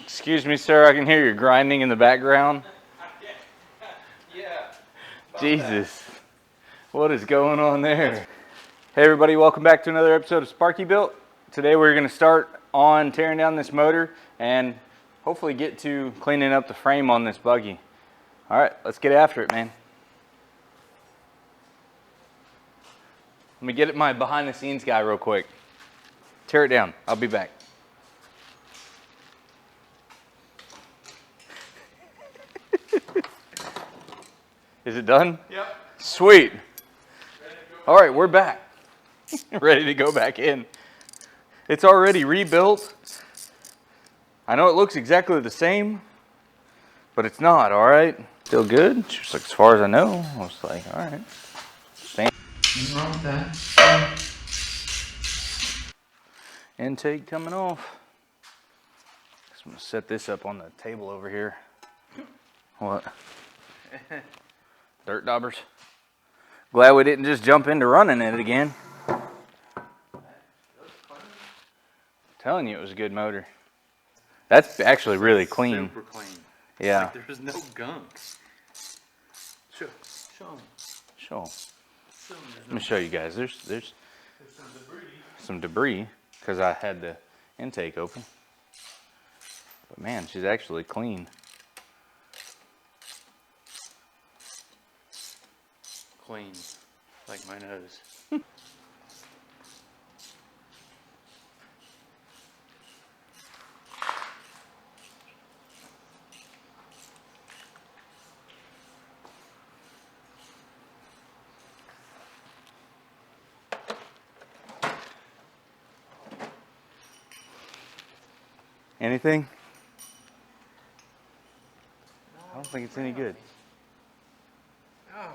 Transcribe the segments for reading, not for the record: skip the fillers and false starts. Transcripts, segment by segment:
Excuse me, sir, I can hear you grinding in the background. Yeah. Jesus. What is going on there? Hey everybody, welcome back to another episode of Sparky Built. Today we're going to start on tearing down this motor and hopefully get to cleaning up the frame on this buggy. Alright, let's get after it, man. Let me get at my behind the scenes guy real quick. Tear it down. I'll be back. Is it done? Yep. Sweet. All right, we're back. Ready to go back in. It's already rebuilt. I know it looks exactly the same, but it's not, all right? Still good, just like as far as I know. I was like, all right. Same. Nothing wrong with that. Intake coming off. Just gonna set this up on the table over here. What? Dirt daubers. Glad we didn't just jump into running it again. Telling you it was a good motor. That's actually really clean. Super clean. Yeah. Like there's no gunk. Show them. Show 'em. Let me show you guys. There's some debris because I had the intake open. But man, she's actually clean. Clean. Like my nose. Anything? I don't think it's any good. Oh.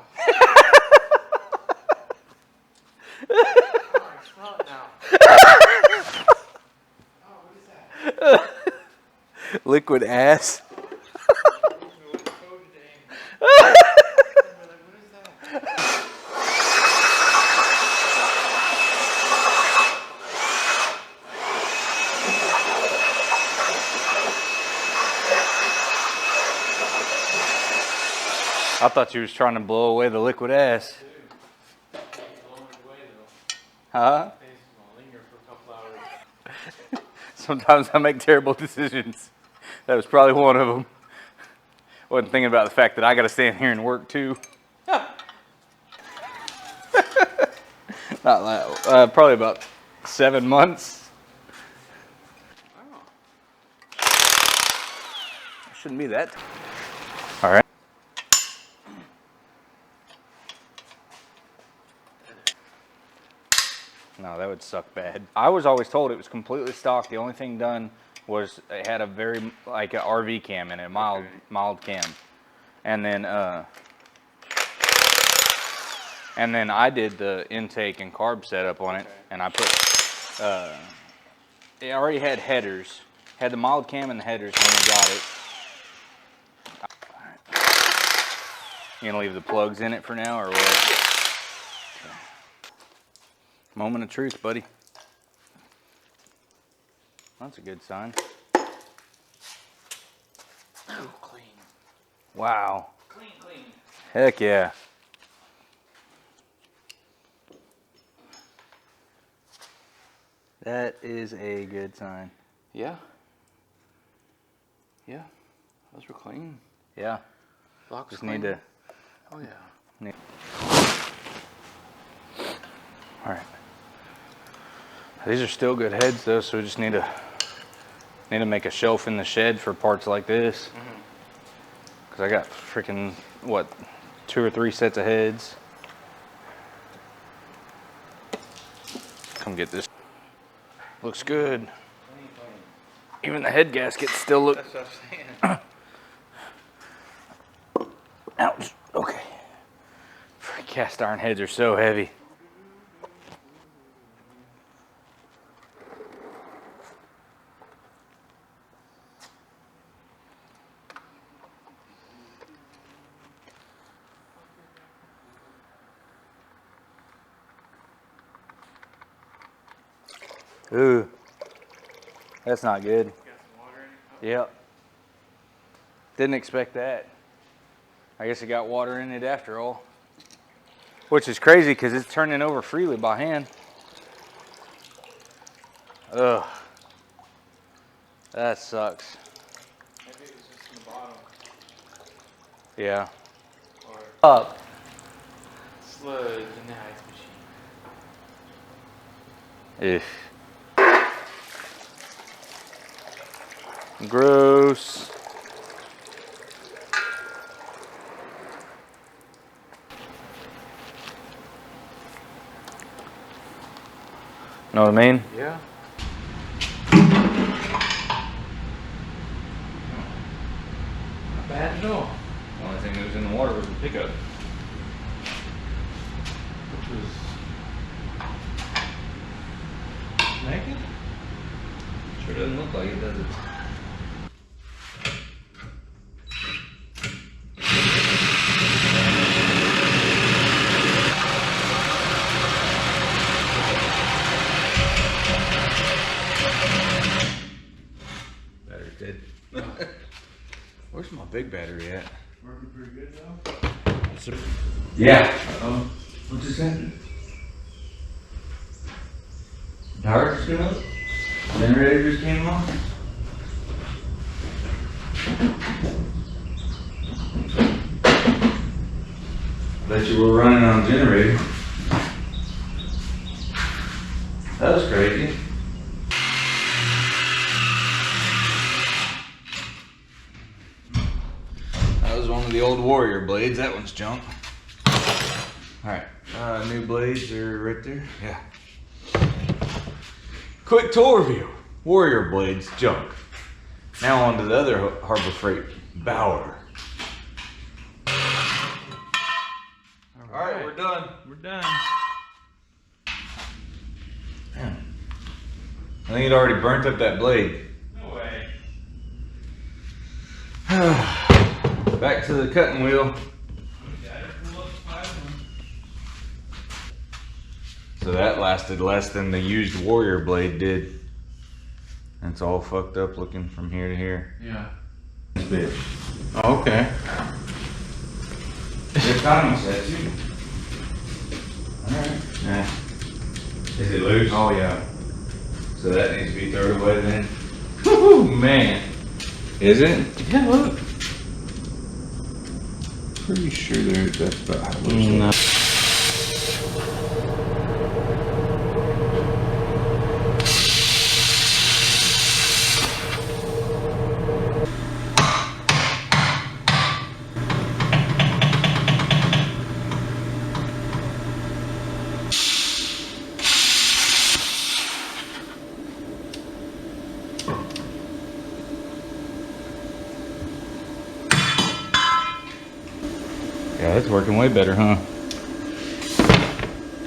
I smell it now. Oh, what is that? Liquid ass. I thought you was trying to blow away the liquid ass. Huh? Sometimes I make terrible decisions. That was probably one of them. Wasn't thinking about the fact that I got to stand here and work too. Not like, probably about 7 months. Shouldn't be that. All right. No, that would suck bad. I was always told it was completely stock. The only thing done was it had a very, like an RV cam in it, mild cam. And then I did the intake and carb setup on it, and I put, it already had headers. Had the mild cam and the headers when we got it. You gonna leave the plugs in it for now, or what? Moment of truth, buddy. That's a good sign. Oh, clean. Wow. Clean, clean. Heck yeah. That is a good sign. Yeah. Yeah. Those were clean. Yeah. Box Just clean. need to. Oh yeah. All right. These are still good heads though, so we just need to make a shelf in the shed for parts like this. Cause I got freaking what, 2 or 3 sets of heads. Come get this. Looks good. Even the head gaskets still look. That's what I'm saying. Ouch. Okay. Cast iron heads are so heavy. Ooh, that's not good. Got some water in it? Yep. Didn't expect that. I guess it got water in it after all. Which is crazy because it's turning over freely by hand. Ugh. That sucks. Maybe it was just in the bottom. Yeah. Or Up. sludge in the ice machine. Gross. Know what I mean? Yeah. Not bad at all. The only thing that was in the water was the pickup. Which was naked? Sure doesn't look like it, does it? Battery's dead. Where's my big battery at? Working pretty good though. Yeah. What just happened? Power just went up? Generator just came on? Bet you were running on a generator. That was crazy. That was one of the old Warrior blades. That one's junk. Alright, new blades are right there. Yeah. Quick tool review. Warrior blades, junk. Now on to the other Harbor Freight, Bauer. Alright, we're done. We're done. Man. I think it already burnt up that blade. No way. Back to the cutting wheel. So that lasted less than the used Warrior blade did. And it's all fucked up looking from here to here. Yeah. This bitch. Oh, okay. The timing set too. Alright. Yeah. Is it loose? Oh yeah. So that needs to be thrown away then. Woo, man. Is it? Yeah, look. Pretty sure that's about how it looks. No. Yeah, that's working way better, huh?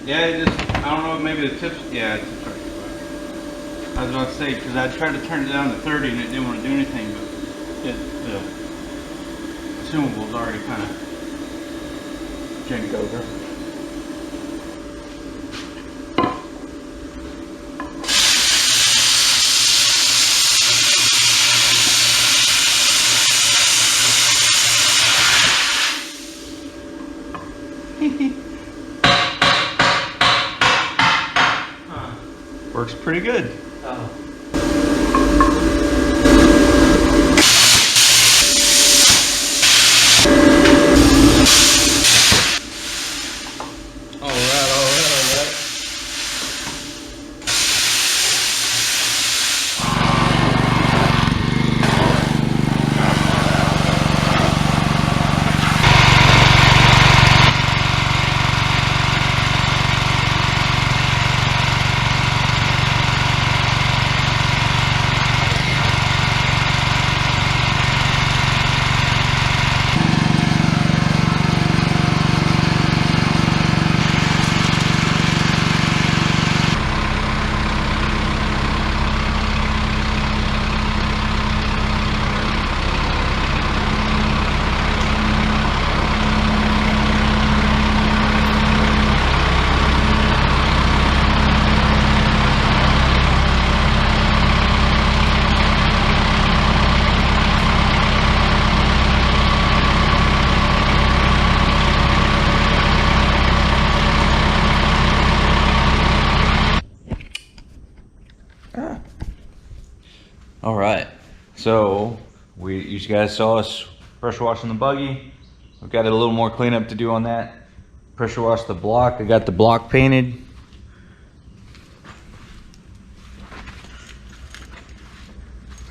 Yeah, it just, I don't know, maybe the tips, yeah, it's a 35. I was about to say, because I tried to turn it down to 30 and it didn't want to do anything, but the consumable's already kind of jinked over. Works pretty good. All right, so you guys saw us pressure washing the buggy. We've got a little more cleanup to do on that. Pressure wash the block. I got the block painted.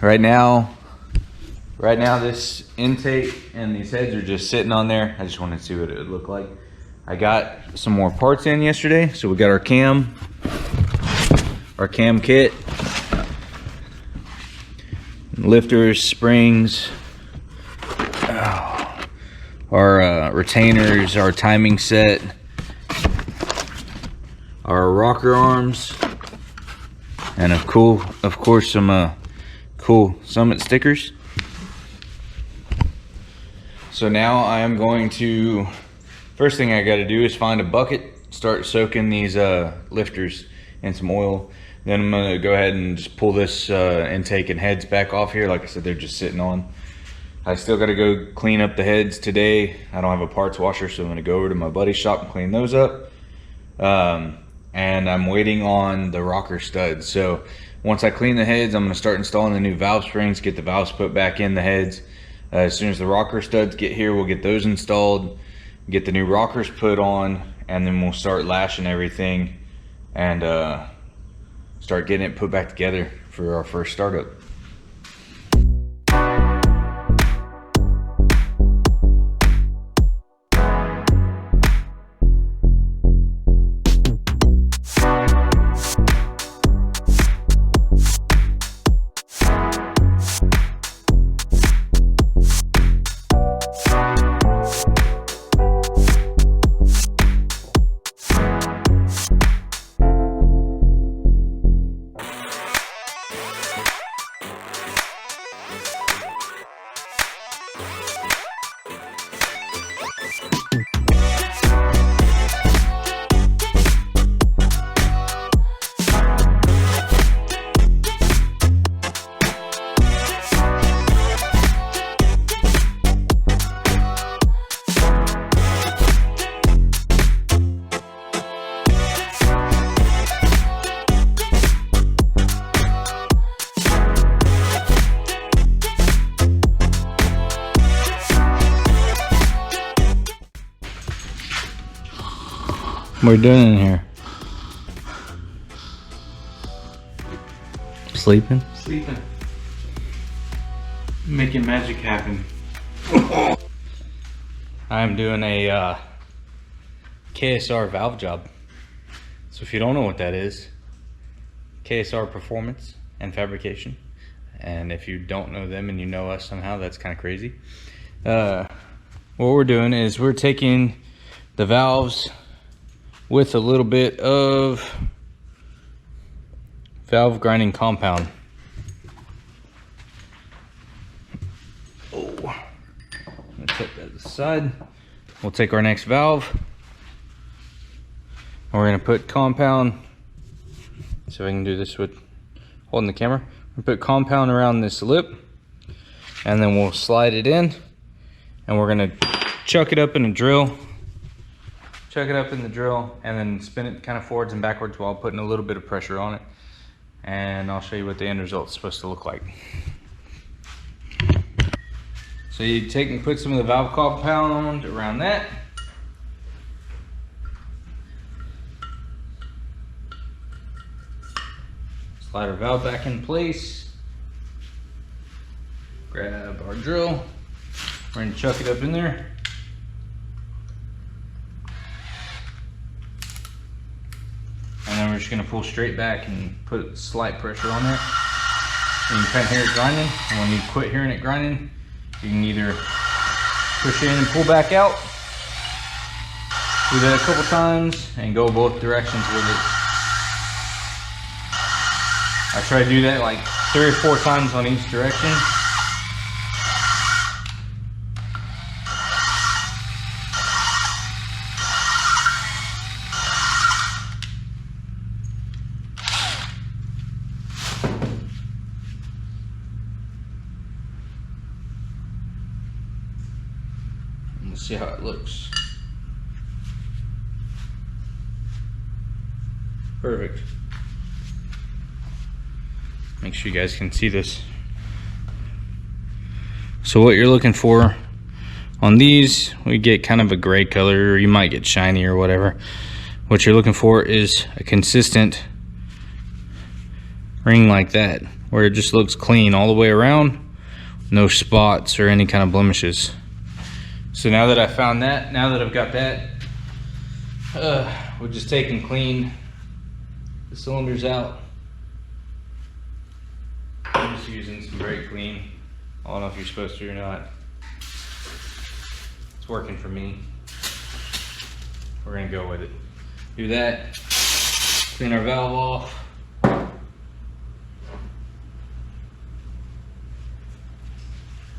Right now this intake and these heads are just sitting on there. I just wanted to see what it would look like. I got some more parts in yesterday, so we got our cam kit, lifters, springs, our retainers, our timing set, our rocker arms, and of course some cool Summit stickers. So now I am going to, first thing I got to do is find a bucket, start soaking these lifters in some oil. Then I'm going to go ahead and just pull this intake and heads back off here. Like I said, they're just sitting on. I still got to go clean up the heads today. I don't have a parts washer, so I'm going to go over to my buddy's shop and clean those up. And I'm waiting on the rocker studs. So once I clean the heads, I'm going to start installing the new valve springs, get the valves put back in the heads. As soon as the rocker studs get here, we'll get those installed, get the new rockers put on, and then we'll start lashing everything and start getting it put back together for our first startup. What are you doing in here? Sleeping? Sleeping. Making magic happen. I'm doing a KSR valve job. So if you don't know what that is, KSR Performance and Fabrication. And if you don't know them and you know us somehow, that's kind of crazy. What we're doing is we're taking the valves with a little bit of valve grinding compound. Oh, I'm gonna set that aside. We'll take our next valve. We're gonna put compound, so I can do this with holding the camera. We'll put compound around this lip, and then we'll slide it in, and we're gonna chuck it up in a drill. Chuck it up in the drill and then spin it kind of forwards and backwards while putting a little bit of pressure on it. And I'll show you what the end result is supposed to look like. So you take and put some of the valve compound around that. Slide our valve back in place. Grab our drill. We're gonna chuck it up in there. And then we're just gonna pull straight back and put slight pressure on there. And you can kind of hear it grinding. And when you quit hearing it grinding, you can either push in and pull back out. Do that a couple times and go both directions with it. I try to do that like 3 or 4 times on each direction. Let's see how it looks. Perfect. Make sure you guys can see this. So what you're looking for on these, we get kind of a gray color, or you might get shiny or whatever. What you're looking for is a consistent ring like that, where it just looks clean all the way around, no spots or any kind of blemishes. So now that I found that, now that I've got that, we'll just take and clean the cylinders out. I'm just using some brake clean. I don't know if you're supposed to or not. It's working for me. We're gonna go with it. Do that, clean our valve off.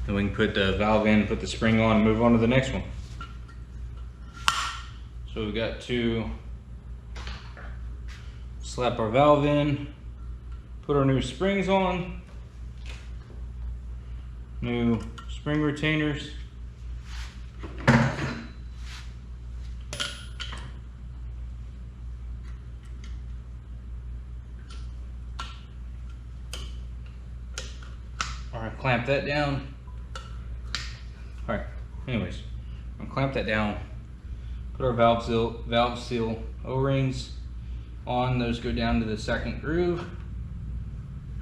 Then we can put the valve in, put the spring on, and move on to the next one. So we've got to slap our valve in, put our new springs on, new spring retainers. All right, clamp that down. All right, anyways, I'm gonna clamp that down, put our valve seal O-rings on. Those go down to the second groove.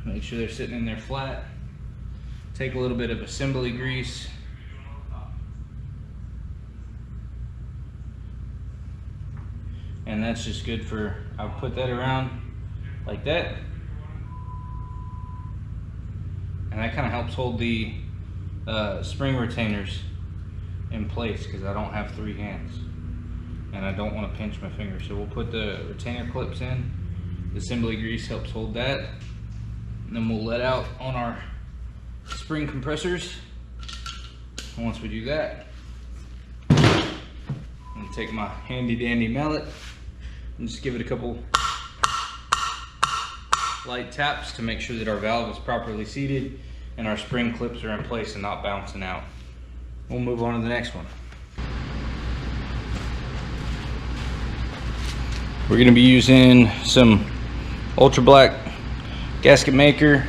Make sure they're sitting in there flat. Take a little bit of assembly grease. And that's just good for, I'll put that around like that. And that kind of helps hold the spring retainers in place, because I don't have 3 hands and I don't want to pinch my finger. So we'll put the retainer clips in. The assembly grease helps hold that. And then we'll let out on our spring compressors. And once we do that, I'm gonna take my handy dandy mallet and just give it a couple light taps to make sure that our valve is properly seated and our spring clips are in place and not bouncing out. We'll move on to the next one. We're gonna be using some ultra black gasket maker.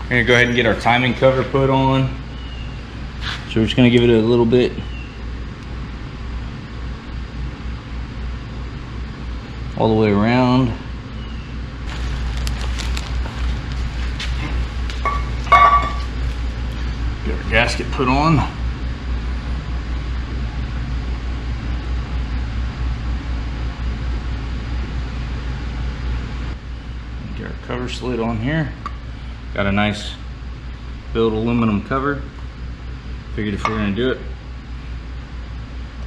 We're gonna go ahead and get our timing cover put on. So we're just gonna give it a little bit. All the way around. Get our gasket put on. Get our cover slid on here. Got a nice built aluminum cover. Figured if we're gonna do it,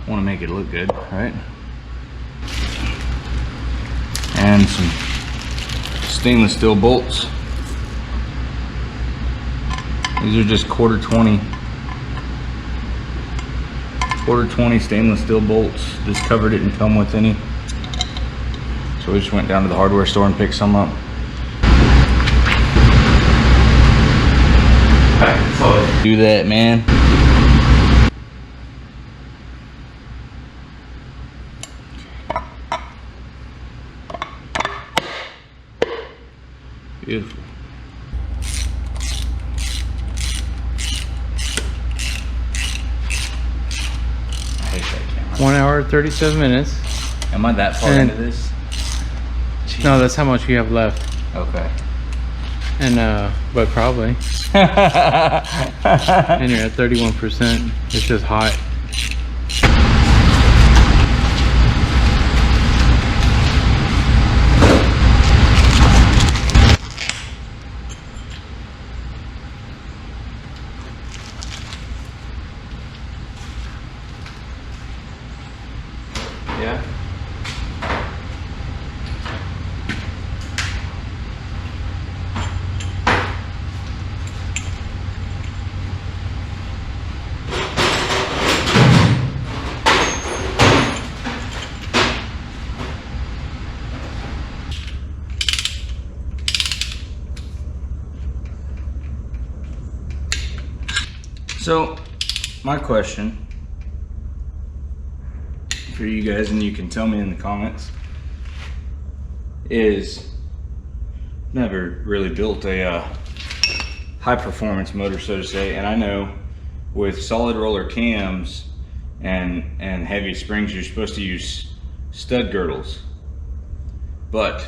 I want to make it look good, right? And some stainless steel bolts. These are just quarter 20 stainless steel bolts. This cover didn't come with any, so we just went down to the hardware store and picked some up. Do that, man. Beautiful. I hate that camera. 1 hour, 37 minutes. Am I that far into this? Jeez. No, that's how much you have left. Okay. And, but probably. And you're at 31%. It's just hot. Yeah. So, my question for you guys, and you can tell me in the comments, is never really built a high performance motor, so to say, and I know with solid roller cams and heavy springs, you're supposed to use stud girdles. But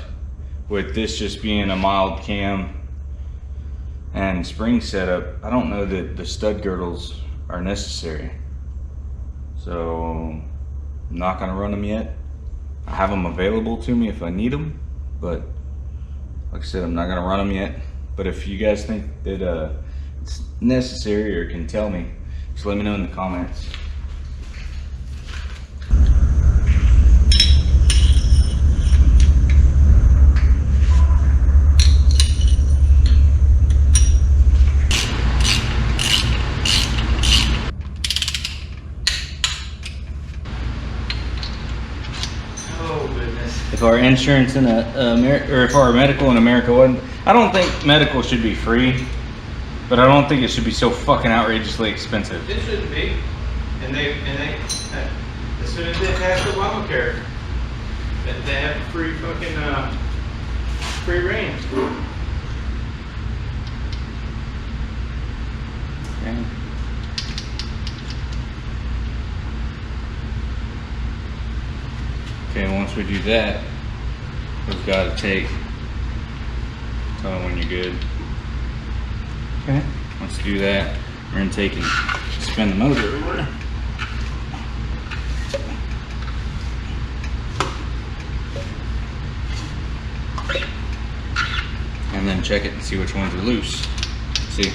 with this just being a mild cam and spring setup, I don't know that the stud girdles are necessary. So I'm not gonna run them yet. I have them available to me if I need them, but like I said, I'm not gonna run them yet. But if you guys think that it's necessary or can tell me, just let me know in the comments. If our insurance in or if our medical in America wasn't, I don't think medical should be free, but I don't think it should be so fucking outrageously expensive. It shouldn't be. And they, as soon as they pass Obamacare, that they have free fucking, free reign. Okay. Okay, once we do that, we've got to take, tell me when you're good. Okay. Once we do that, we're gonna take and spin the motor over. And then check it and see which ones are loose. See?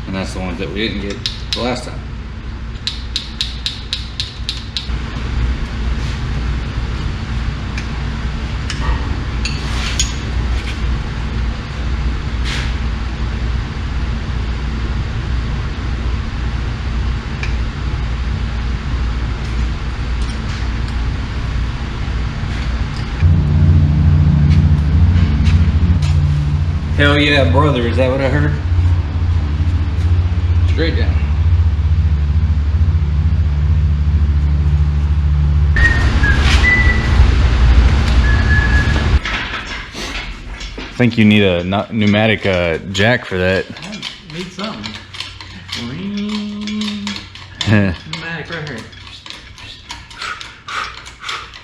And that's the ones that we didn't get the last time. Hell yeah, brother, is that what I heard? Straight down. I think you need a pneumatic jack for that. I need something. Pneumatic right here.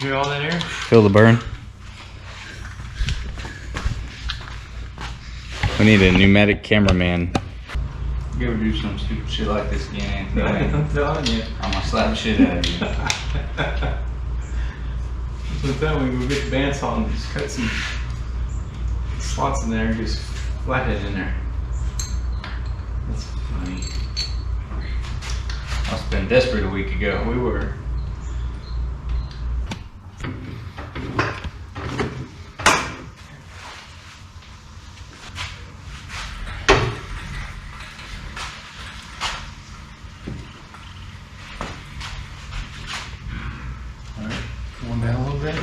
Hear all that air? Feel the burn? We need a pneumatic cameraman. You ever do some stupid shit like this again, Anthony? I'm telling you. I'm gonna slap the shit out of you. So then we go get the bandsaw and just cut some slots in there and just flathead in there. That's funny. Must have been desperate a week ago. We were. Going down a little bit.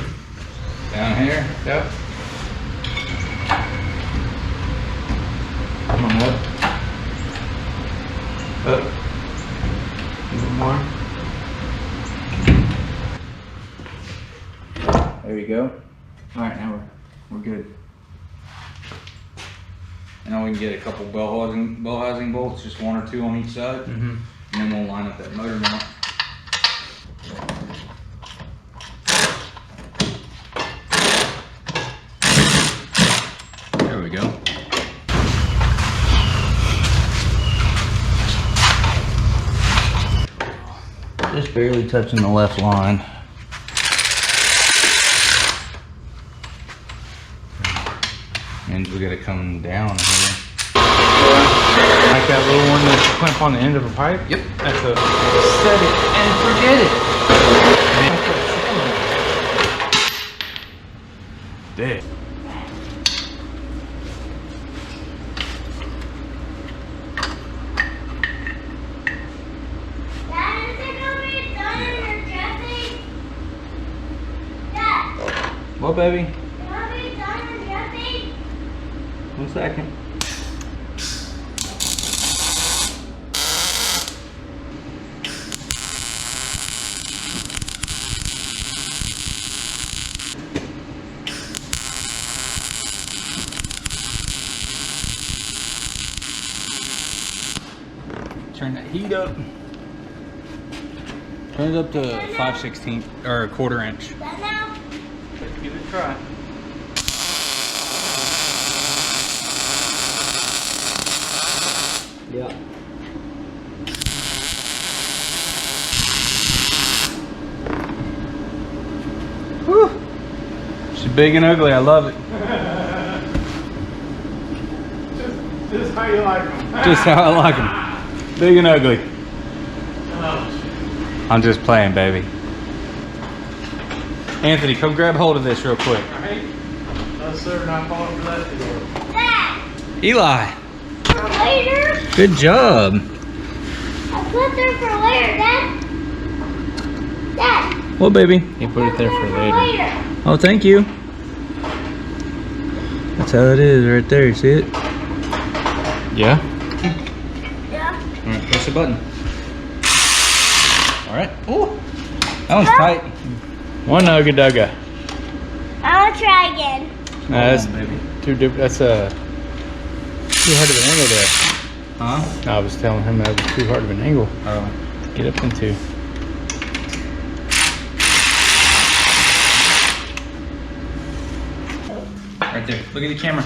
Down here? Yep. Come on, up. Up. A little more. There you go. Alright, now we're good. Now we can get a couple bell housing bolts, just one or two on each side. Mm-hmm. And then we'll line up that motor mount. There we go. Just barely touching the left line. And we gotta come down here. Like that little one that you clamp on the end of a pipe? Yep. That's a Set it and forget it. Dead. Dad, is it gonna be done in your Jeffy? Dad, What, baby? is it gonna be done in Jeffy? 1 second. turn that heat up. Turn it up to 5/16 or 1/4 inch. But now, Let's give it a try. Yeah. Whew. She's big and ugly. I love it. Just how you like them. Just how I like them. Big and ugly. Oh, I'm just playing, baby. Anthony, come grab hold of this real quick. right? No, sir, not falling for that door. Dad, Eli, for later. good job. I put there for later, Dad. Dad, Well, baby. you put it there for later. Oh, thank you. That's how it is right there. You see it? Yeah. Yeah. All right, press the button. All right. Oh, that one's tight. One nugga dugga. I'll try again. That's baby. too different. That's too hard of an angle there. Huh? I was telling him that was too hard of an angle Oh. to get up into. Right there. Look at the camera.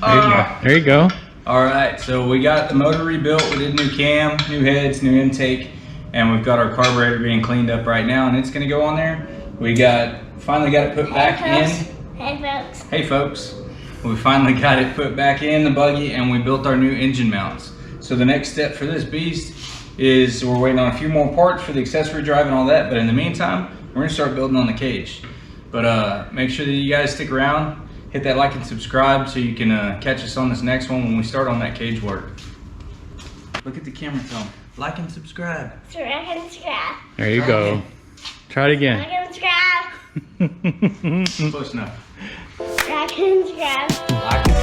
There you go. There you go. All right, so we got the motor rebuilt. We did new cam, new heads, new intake, and we've got our carburetor being cleaned up right now, and it's gonna go on there. We finally got it put back in. Hey, folks. Hey folks, we finally got it put back in the buggy, and we built our new engine mounts. So the next step for this beast is we're waiting on a few more parts for the accessory drive and all that, but in the meantime, we're gonna start building on the cage. But make sure that you guys stick around. Hit that like and subscribe so you can catch us on this next one when we start on that cage work. Look at the camera, Tom. Like and subscribe. So I can subscribe. There you go. Try it I again. can subscribe. Close enough. I can subscribe. Like and